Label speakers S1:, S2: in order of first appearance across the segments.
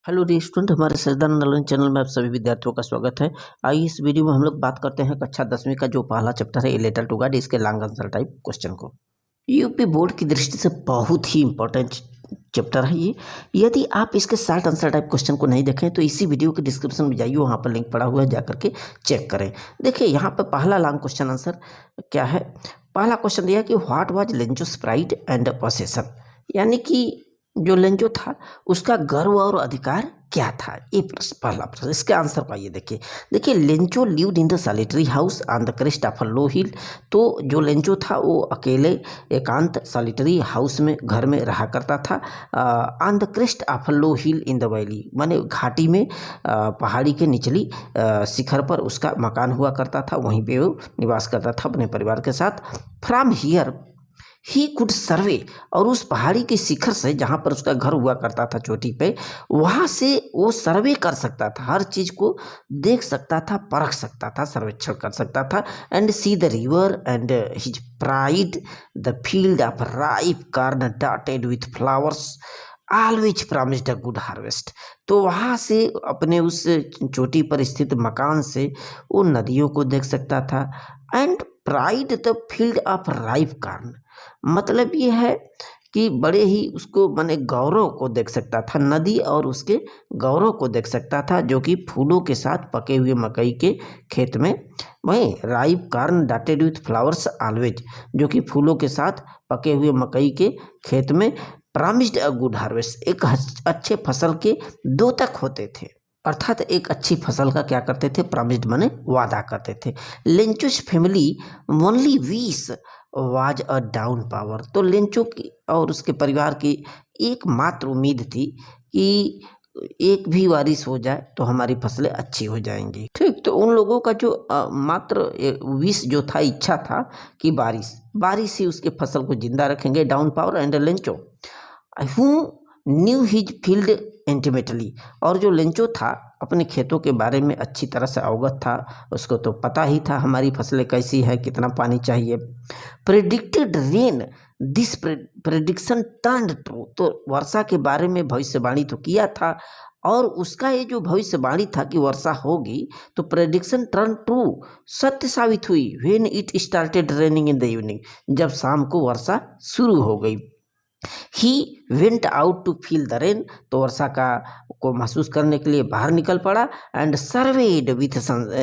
S1: Hello dear student, हमारे सजदानंद online channel में आप सभी विद्यार्थियों का स्वागत है। आइए इस वीडियो में हम लोग बात करते हैं कक्षा 10वीं का जो पहला चैप्टर है ए लेटर टू गॉड, इसके लॉन्ग आंसर टाइप क्वेश्चन को। यूपी बोर्ड की दृष्टि से बहुत ही इंपॉर्टेंट चैप्टर है ये। यदि आप इसके शॉर्ट आंसर टाइप क्वेश्चन को नहीं देखें तो इसी वीडियो के डिस्क्रिप्शन में जाइए, वहाँ पर लिंक पड़ा हुआ है, जाकर के चेक करें। देखिए यहाँ पर पहला लॉन्ग क्वेश्चन आंसर क्या है। पहला क्वेश्चन दिया कि what was Lencho's pride and possession, यानी कि जो लेंजो था उसका गर्व और अधिकार क्या था। ये प्रश्न, पहला प्रश्न। इसके आंसर को आइए देखिए Lencho lived in the solitary house on the crest of a low hill. तो जो लेंचो था वो अकेले एकांत सॉलिटरी हाउस में, घर में रहा करता था। On the crest of a low hill in the valley, माने घाटी में, पहाड़ी के निचली शिखर पर उसका मकान हुआ करता था, वहीं पे वो निवास करता था अपने परिवार के साथ। फ्रॉम हियर ही कुड सर्वे, और उस पहाड़ी के शिखर से, जहाँ पर उसका घर हुआ करता था चोटी पे, वहाँ से वो सर्वे कर सकता था, हर चीज़ को देख सकता था, परख सकता था, सर्वेक्षण कर सकता था। And see the river and his pride the field of ripe corn dotted with flowers always promised a good harvest. तो वहाँ से अपने उस चोटी पर स्थित मकान से वो नदियों को देख सकता था। And pride the field of ripe corn, मतलब ये है कि बड़े ही उसको माने गौरव को देख सकता था, नदी और उसके गौरव को देख सकता था, जो कि फूलों के साथ पके हुए मकई के खेत में, वहीं ripe corn dotted with flowers always, जो कि फूलों के साथ पके हुए मकई के खेत में प्रॉमिस्ड अ गुड हार्वेस्ट, एक अच्छे फसल के द्योतक होते थे। अर्थात एक अच्छी फसल का क्या करते थे, प्रॉमिस्ड माने वादा करते थे। Lencho's family only wish was a downpour, तो लेंचो की और उसके परिवार की एकमात्र उम्मीद थी कि एक भी बारिश हो जाए तो हमारी फसलें अच्छी हो जाएंगी। ठीक, तो उन लोगों का जो मात्र विश जो था, इच्छा था कि बारिश ही उसके फसल को जिंदा रखेंगे। Down power and Lencho who knew his field intimately, और जो लेंचो था अपने खेतों के बारे में अच्छी तरह से अवगत था, उसको तो पता ही था हमारी फसलें कैसी है, कितना पानी चाहिए। Predicted rain, this prediction turned true, तो वर्षा के बारे में भविष्यवाणी तो किया था, और उसका ये जो भविष्यवाणी था कि वर्षा होगी, तो प्रेडिक्शन टर्न ट्रू, सत्य साबित हुई। When it started raining in the evening, जब शाम को वर्षा शुरू हो गई। He went out to feel the rain, तो वर्षा का को महसूस करने के लिए बाहर निकल पड़ा। एंड सर्वेड विथ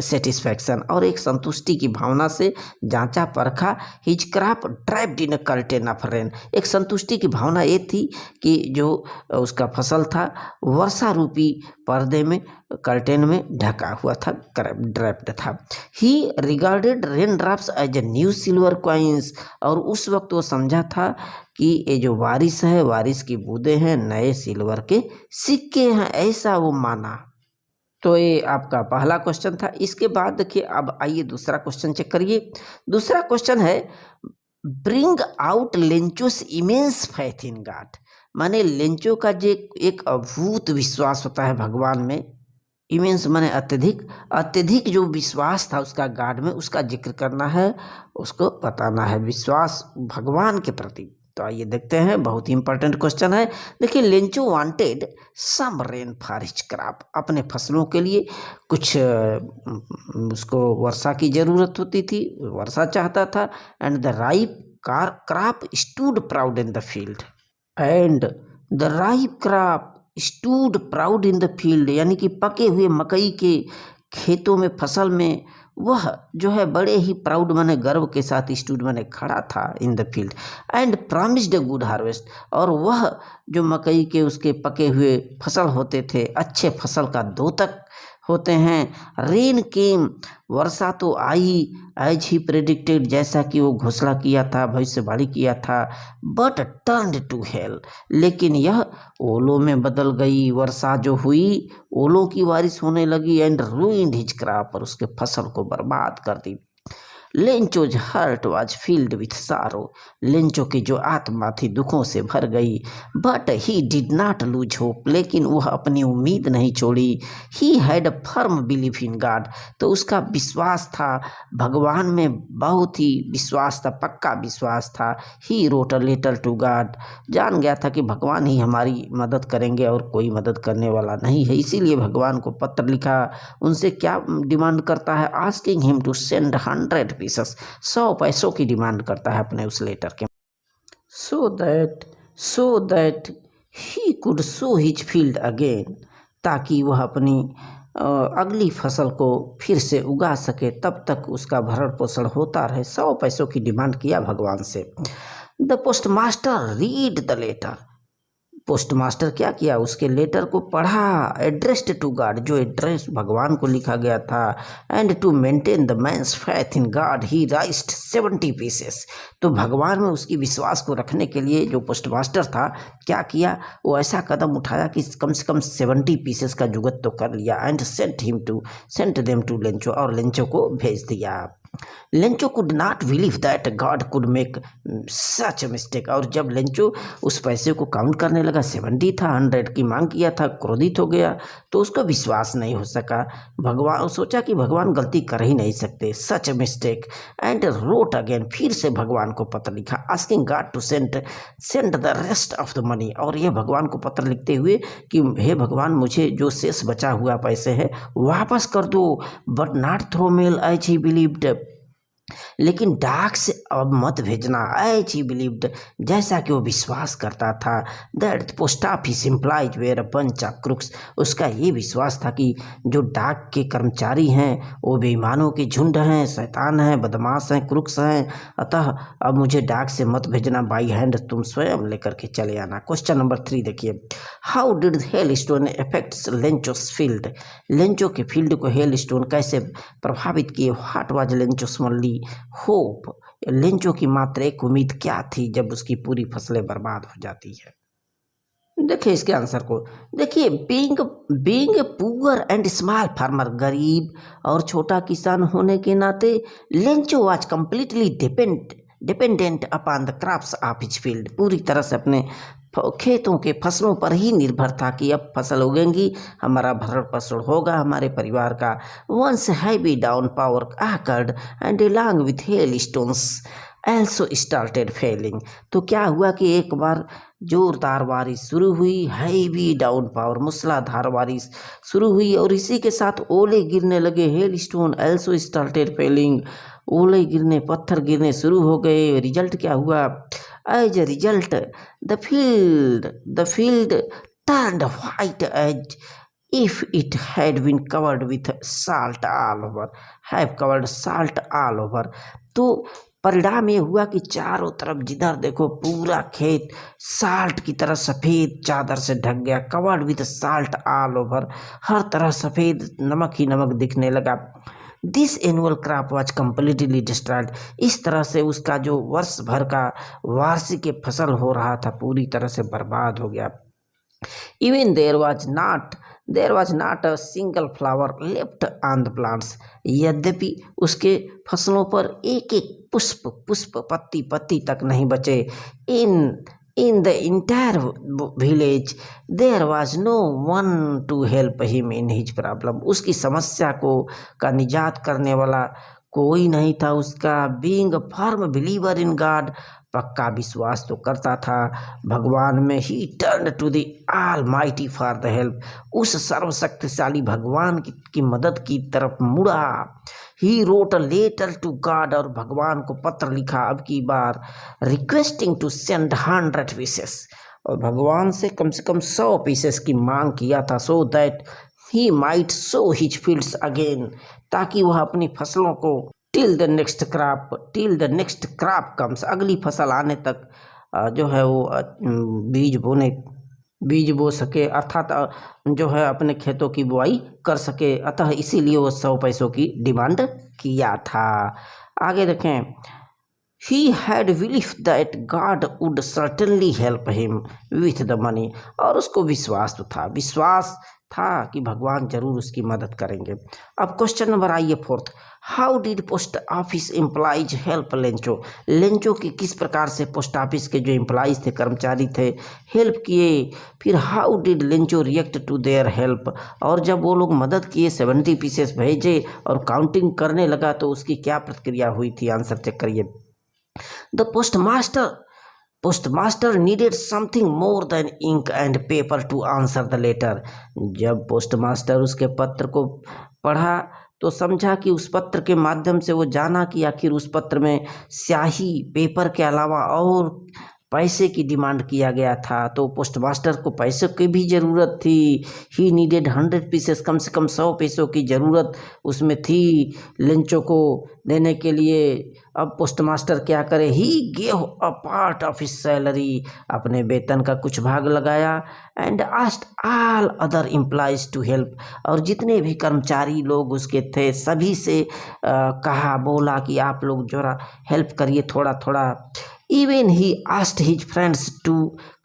S1: सेटिस्फैक्शन, और एक संतुष्टि की भावना से जांचा परखा। His crop derived in a curtain of rain, एक संतुष्टि की भावना ये थी कि जो उसका फसल था वर्षा रूपी पर्दे में, कर्टेन में ढका हुआ था, ड्राइव्ड था। He regarded rain drops as a new silver coins, और उस वक्त वो समझा था कि ये जो बारिश है, बारिश की बूंदें हैं, नए सिल्वर के सिक्के हैं, ऐसा वो माना। तो ये आपका पहला क्वेश्चन था। इसके बाद देखिए, अब आइए दूसरा क्वेश्चन चेक करिए। दूसरा क्वेश्चन है bring out Lencho's immense faith in God, माने लेंचो का जो एक अभूत विश्वास होता है भगवान में, इमेंस माने अत्यधिक, अत्यधिक जो विश्वास था उसका गॉड में, उसका जिक्र करना है, उसको बताना है, विश्वास भगवान के प्रति। तो आइए देखते हैं, बहुत ही इंपॉर्टेंट क्वेश्चन है। देखिए Lencho wanted some rain for his crop, अपने फसलों के लिए कुछ उसको वर्षा की जरूरत होती थी, वर्षा चाहता था। And the ripe crop stood proud in the field, and the ripe crop stood proud in the field, यानी कि पके हुए मकई के खेतों में, फसल में, वह जो है बड़े ही प्राउड माने गर्व के साथ, स्टूड माने खड़ा था in the field. And promised a good harvest, और वह जो मकई के उसके पके हुए फसल होते थे, अच्छे फसल का द्योतक होते हैं। रेन केम, वर्षा तो आई, एज ही प्रेडिक्टेड, जैसा कि वो घोषणा किया था, भविष्यवाणी किया था। बट टर्न्ड टू हेल, लेकिन यह ओलों में बदल गई। वर्षा जो हुई, ओलों की बारिश होने लगी। एंड रूइंड हिज क्रॉप, और उसके फसल को बर्बाद कर दी। Lencho's heart was filled with sorrow. Lencho की जो आत्मा थी दुखों से भर गई। But he did not lose hope, लेकिन वह अपनी उम्मीद नहीं छोड़ी। He had a firm belief in God, तो उसका विश्वास था भगवान में, बहुत ही विश्वास था, पक्का विश्वास था। He wrote a letter to God, जान गया था कि भगवान ही हमारी मदद करेंगे और कोई मदद करने वाला नहीं है, इसीलिए भगवान को पत्र लिखा। उनसे क्या डिमांड करता है? Asking him to send 100 pieces, 100 पैसों की डिमांड करता है अपने उस लेटर के, so that he could so his field again, ताकि वह अपनी अगली फसल को फिर से उगा सके, तब तक उसका भरण पोषण होता रहे। 100 पैसों की डिमांड किया भगवान से। The postmaster read the letter, postmaster क्या किया? उसके लेटर को पढ़ा। एड्रेस्ड टू गॉड, जो एड्रेस भगवान को लिखा गया था। And to maintain the man's faith in God he raised 70 pieces, तो भगवान में उसकी विश्वास को रखने के लिए जो पोस्टमास्टर था क्या किया? वो ऐसा कदम उठाया कि कम से कम 70 पीसेस का जुगत तो कर लिया। And sent them to Lencho, और लेंचो को भेज दिया। Lencho could not believe that God could make such mistake, और जब लेंचो उस पैसे को काउंट करने लगा, 70 था, 100 की मांग किया था, क्रोधित हो गया, तो उसको विश्वास नहीं हो सका। भगवान सोचा कि भगवान गलती कर ही नहीं सकते, such mistake. And wrote again, फिर से भगवान को पत्र लिखा, asking God to send the rest of the money, और यह भगवान को पत्र लिखते हुए कि हे भगवान, मुझे जो शेष बचा हुआ पैसे है वापस कर दो। But not through mail as he believed, लेकिन डाक से अब मत भेजना। एज ही बिलीव्ड, जैसा कि वो विश्वास करता था। That post office employees were a bunch of crooks, उसका ये विश्वास था कि जो डाक के कर्मचारी हैं वो बेईमानों के झुंड हैं, शैतान हैं, बदमाश हैं, क्रुक्स हैं। अतः अब मुझे डाक से मत भेजना, बाई हैंड तुम स्वयं लेकर के चले आना। क्वेश्चन नंबर 3 देखिए, how did hail stone effects Lencho's field, Lencho के फील्ड को हेल स्टोन कैसे प्रभावित किए? What was Lencho's only hope, Lencho की मात्र एक उम्मीद क्या थी जब उसकी पूरी फसलें बर्बाद हो जाती है? देखिए इसके आंसर को, देखिए being poor and small farmer, गरीब और छोटा किसान होने के नाते Lencho was completely dependent upon the crops of his field, पूरी तरह से अपने खेतों के फसलों पर ही निर्भर था कि अब फसल उगेंगी, हमारा भरण पोषण होगा, हमारे परिवार का। Once heavy downpour occurred and along with hailstones also started failing, तो क्या हुआ कि एक बार जोरदार बारिश शुरू हुई, हैवी डाउन पावर, मूसलाधार बारिश शुरू हुई, और इसी के साथ ओले गिरने लगे। Hail stone also started falling, ओले गिरने, पत्थर गिरने शुरू हो गए। रिजल्ट क्या हुआ? As a result the field turned white as if it had been covered with salt all over, have covered salt all over, तो परिणाम ये हुआ कि चारों तरफ जिधर देखो पूरा खेत साल्ट की तरह सफ़ेद चादर से ढक गया। Covered with salt all over, हर तरह सफ़ेद नमक ही नमक दिखने लगा। This annual crop was completely destroyed, इस तरह से उसका जो वर्ष भर का वार्षिक फसल हो रहा था पूरी तरह से बर्बाद हो गया। Even there was not a single flower left on the plants, यद्यपि उसके फसलों पर एक एक पुष्प पत्ती तक नहीं बचे। In the entire village there was no one to help him in his problem, उसकी समस्या का निजात करने वाला कोई नहीं था। उसका being a firm believer in God, पक्का विश्वास तो करता था भगवान में। He turn to the almighty for the help, उस सर्वशक्तिशाली भगवान की मदद की तरफ मुड़ा। He wrote a letter to God, और भगवान को पत्र लिखा अब की बार, रिक्वेस्टिंग टू सेंड 100 पीसेस, और भगवान से कम 100 पीसेस की मांग किया था। So that he might so his fields again, ताकि वह अपनी फसलों को till the next crop comes, अगली फसल आने तक जो है वो बीज बो सके, अर्थात जो है अपने खेतों की बुआई कर सके। अतः इसीलिए वो 100 पैसों की डिमांड किया था। आगे देखें, he had belief that God would certainly help him with the money, और उसको विश्वास था कि भगवान जरूर उसकी मदद करेंगे। अब क्वेश्चन नंबर आइए fourth, how did post office employees help Lencho. Lencho की किस प्रकार से पोस्ट ऑफिस के जो एम्प्लॉइज थे, कर्मचारी थे, हेल्प किए। फिर how did Lencho react to their help, और जब वो लोग मदद किए 70 पीसेस भेजे और काउंटिंग करने लगा तो उसकी क्या प्रतिक्रिया हुई थी। आंसर चेक करिए। The postmaster needed something more than ink and paper to answer the letter. जब पोस्टमास्टर उसके पत्र को पढ़ा तो समझा कि उस पत्र के माध्यम से वो जाना कि आखिर उस पत्र में स्याही पेपर के अलावा और पैसे की डिमांड किया गया था। तो पोस्टमास्टर को पैसे की भी ज़रूरत थी। ही नीडेड 100 पीसेस, कम से कम 100 पैसों की ज़रूरत उसमें थी लेंचो को देने के लिए। अब पोस्टमास्टर क्या करे, he gave a part of his salary, अपने वेतन का कुछ भाग लगाया, and asked all other employees to help, और जितने भी कर्मचारी लोग उसके थे सभी से कहा, बोला कि आप लोग जरा हेल्प करिए थोड़ा थोड़ा। Even he asked his friends to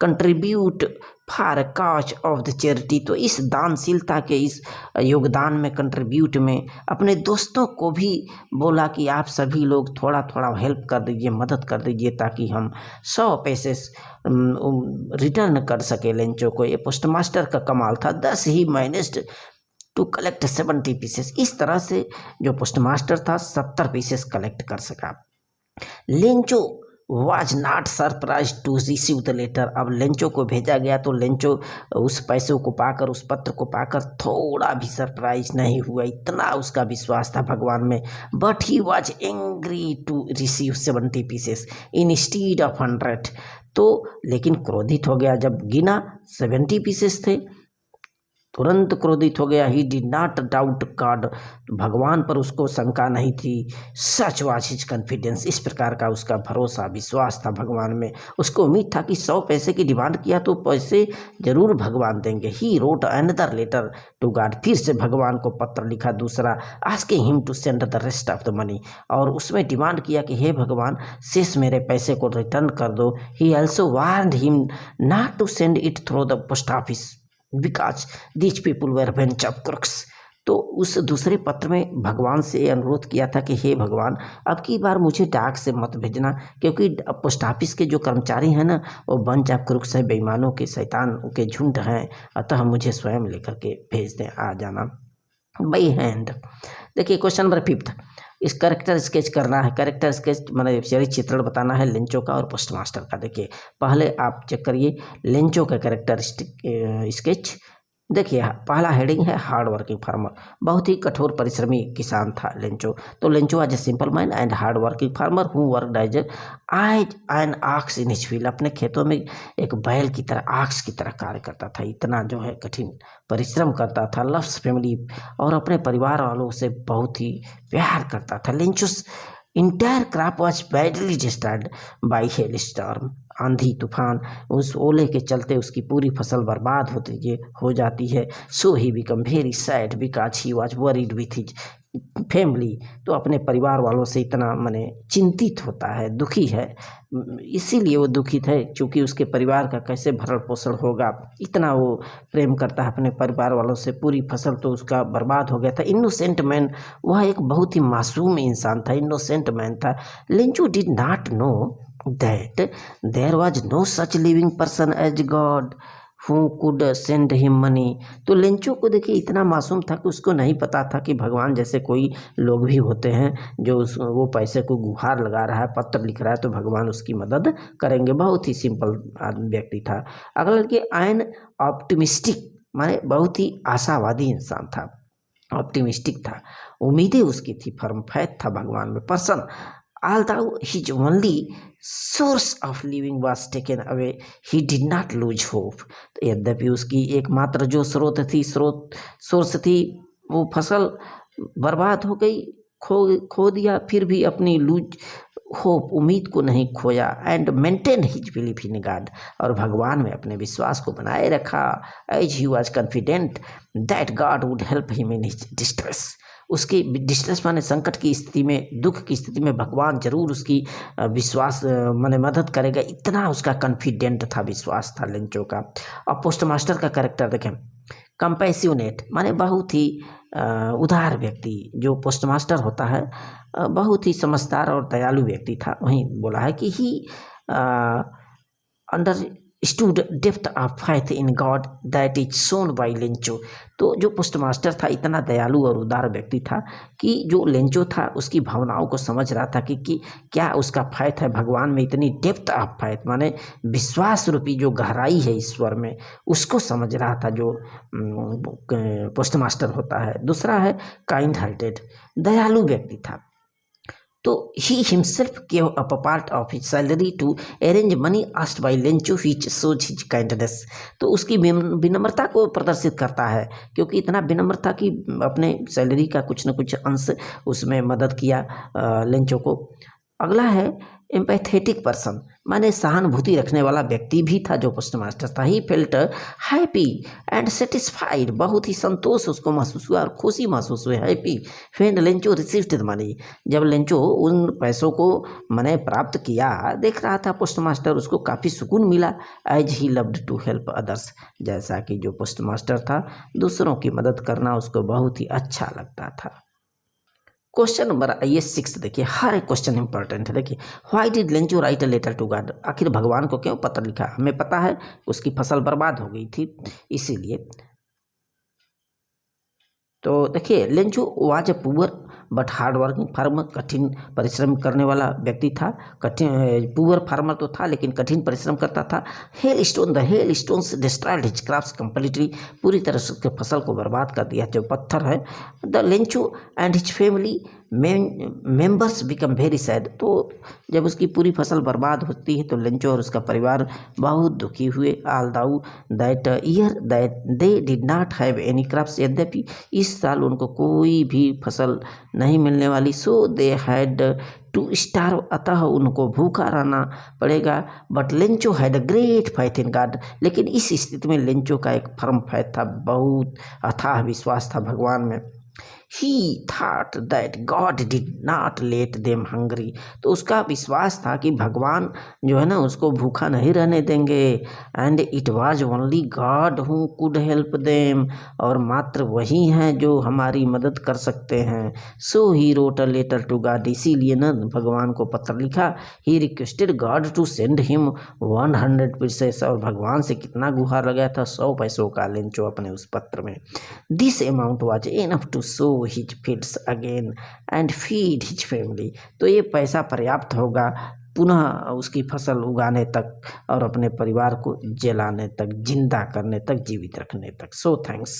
S1: contribute for a cause of the charity। तो इस दानशीलता के इस योगदान में, कंट्रीब्यूट में, अपने दोस्तों को भी बोला कि आप सभी लोग थोड़ा थोड़ा हेल्प कर दीजिए, मदद कर दीजिए, ताकि हम 100 पैसे रिटर्न कर सके लेंचो को। ये पोस्टमास्टर का कमाल था। दस ही मैनेज्ड टू कलेक्ट 70 पीसेस। इस तरह से जो पोस्टमास्टर था 70 पीसेस कलेक्ट कर सका। Lencho was not surprise to receive the letter. अब लेंचो को भेजा गया तो लेंचो उस पैसों को पाकर, उस पत्र को पाकर थोड़ा भी सरप्राइज नहीं हुआ, इतना उसका विश्वास था भगवान में। But he was angry to receive 70 pieces instead of 100। तो लेकिन क्रोधित हो गया जब गिना 70 पीसेस थे, तुरंत क्रोधित हो गया। ही डिड नॉट डाउट गॉड, भगवान पर उसको शंका नहीं थी। सच वाज हिज कॉन्फिडेंस, इस प्रकार का उसका भरोसा, विश्वास था भगवान में। उसको उम्मीद था कि 100 पैसे की डिमांड किया तो पैसे जरूर भगवान देंगे। He wrote another letter to God, फिर से भगवान को पत्र लिखा दूसरा, asking him to send the rest of the money, और उसमें डिमांड किया कि हे भगवान शेष मेरे पैसे को रिटर्न कर दो। He also warned him not to send it through the post office because these people were bunch of crooks. तो उस दूसरे पत्र में भगवान से अनुरोध किया था कि हे भगवान अब की बार मुझे डाक से मत भेजना, क्योंकि पोस्ट ऑफिस के जो कर्मचारी हैं ना वो बंच ऑफ क्रुक्स है, बेईमानों के, शैतान के झुंड हैं, अतः मुझे स्वयं लेकर के भेज दें, आ जाना बाई हैंड। देखिए क्वेश्चन नंबर 5, इस कैरेक्टर स्केच करना है। कैरेक्टर स्केच मतलब चरित्र चित्रण बताना है लेंचो का और पोस्टमास्टर का। देखिए पहले आप चेक करिए लेंचो का कैरेक्टर स्केच। देखिए पहला हेडिंग है हार्ड वर्किंग फार्मर, बहुत ही कठोर परिश्रमी किसान था लेंचो। तो लेंचो आज a simple man and hard working farmer who worked as an ox in his field. अपने खेतों में एक बैल की तरह, ऑक्स की तरह कार्य करता था, इतना जो है कठिन परिश्रम करता था। लव्स फैमिली, और अपने परिवार वालों से बहुत ही प्यार करता था। Lencho's entire crop was badly destroyed by hail storm, आंधी तूफान, उस ओले के चलते उसकी पूरी फसल बर्बाद हो जाती है। So he become very sad because he was worried with his family. तो अपने परिवार वालों से इतना माने चिंतित होता है, दुखी है, इसीलिए वो दुखित है क्योंकि उसके परिवार का कैसे भरण पोषण होगा, इतना वो प्रेम करता है अपने परिवार वालों से। पूरी फसल तो उसका बर्बाद हो गया था। इनोसेंट मैन, वह एक बहुत ही मासूम इंसान था, इनोसेंट मैन था। Lencho did not know that there was no such living person as God who could send him money। तो लेंचो को देखिए इतना मासूम था कि उसको नहीं पता था कि भगवान जैसे कोई लोग भी होते हैं जो वो पैसे को गुहार लगा रहा है, पत्र लिख रहा है तो भगवान उसकी मदद करेंगे। बहुत ही सिंपल व्यक्ति था। अगला लड़के एन ऑप्टिमिस्टिक, माने बहुत ही आशावादी इंसान था, ऑप्टिमिस्टिक था, उम्मीदें उसकी थी, फर्म फैथ था भगवान में। Person although his only source of living was taken away he did not lose hope। तो यद्यपि उसकी एकमात्र जो सोर्स थी वो फसल बर्बाद हो गई, खो दिया, फिर भी अपनी लूज होप, उम्मीद को नहीं खोया। And maintain his belief in God, और भगवान में अपने विश्वास को बनाए रखा। As he was confident that God would help him in his distress. उसकी डिस्ट्रेस माने संकट की स्थिति में, दुख की स्थिति में भगवान जरूर उसकी विश्वास माने मदद करेगा, इतना उसका कॉन्फिडेंट था, विश्वास था लेंचो का। अब पोस्टमास्टर का कैरेक्टर देखें। कंपैसियोनेट माने बहुत ही उदार व्यक्ति, जो पोस्टमास्टर होता है बहुत ही समझदार और दयालु व्यक्ति था। वहीं बोला है कि ही understood depth of faith in God that is shown by Lencho. तो जो पोस्टमास्टर था इतना दयालु और उदार व्यक्ति था कि जो लेंचो था उसकी भावनाओं को समझ रहा था कि क्या उसका फैथ है भगवान में, इतनी डेप्थ ऑफ फैथ माने विश्वास रूपी जो गहराई है ईश्वर में, उसको समझ रहा था जो पोस्टमास्टर होता है। दूसरा है काइंड हार्टेड, दयालु व्यक्ति था। तो he himself gave up a part of his salary to arrange money asked by Lencho which shows his kindness। तो उसकी विनम्रता को प्रदर्शित करता है, क्योंकि इतना विनम्र था कि अपने सैलरी का कुछ न कुछ अंश उसमें मदद किया लेंचो को। अगला है एम्पैथेटिक पर्सन माने सहानुभूति रखने वाला व्यक्ति भी था जो पोस्टमास्टर था। He felt happy and satisfied, बहुत ही संतोष उसको महसूस हुआ और खुशी महसूस हुई। Happy when Lencho received the money, जब लेंचो उन पैसों को मैंने प्राप्त किया देख रहा था पोस्टमास्टर, उसको काफ़ी सुकून मिला। As he loved to help others, जैसा कि जो पोस्टमास्टर था दूसरों की मदद करना उसको बहुत ही अच्छा लगता था। क्वेश्चन नंबर आइए 6 देखिए, हर एक क्वेश्चन इंपॉर्टेंट है। देखिए, why did Lencho write a letter to God, आखिर भगवान को क्यों पत्र लिखा। हमें पता है उसकी फसल बर्बाद हो गई थी इसीलिए। तो देखिए Lencho was a poor but hard working farmer, कठिन परिश्रम करने वाला व्यक्ति था। पुअर फार्मर तो था लेकिन कठिन परिश्रम करता था। Hello stone, the hail stones destroyed his crops completely, पूरी तरह से उसके फसल को बर्बाद कर दिया जो पत्थर है। The Lencho and his family members become very sad, तो जब उसकी पूरी फसल बर्बाद होती है तो लेंचो और उसका परिवार बहुत दुखी हुए। Although that year that they did not have any crops, यद्यपि इस साल उनको कोई भी फसल नहीं मिलने वाली। सो दे हैड टू स्टार्व, अतः उनको भूखा रहना पड़ेगा। But Lencho had a great faith in God, लेकिन इस स्थिति में लेंचो का एक फर्म फैथ था, बहुत अथाह विश्वास था भगवान में। He thought that God did not let them hungry, तो उसका विश्वास था कि भगवान जो है ना उसको भूखा नहीं रहने देंगे। And it was only God who could help them, और मात्र वही हैं जो हमारी मदद कर सकते हैं। So he wrote a letter to God, इसीलिए ना भगवान को पत्र लिखा। He requested God to send him 100 pieces, और भगवान से कितना गुहार लगाया था, 100 पैसों का लेंचो अपने उस पत्र में। This amount was enough to sow his fields again and feed his family, तो ये पैसा पर्याप्त होगा पुनः उसकी फसल उगाने तक और अपने परिवार को जलाने तक, जिंदा करने तक, जीवित रखने तक। So thanks.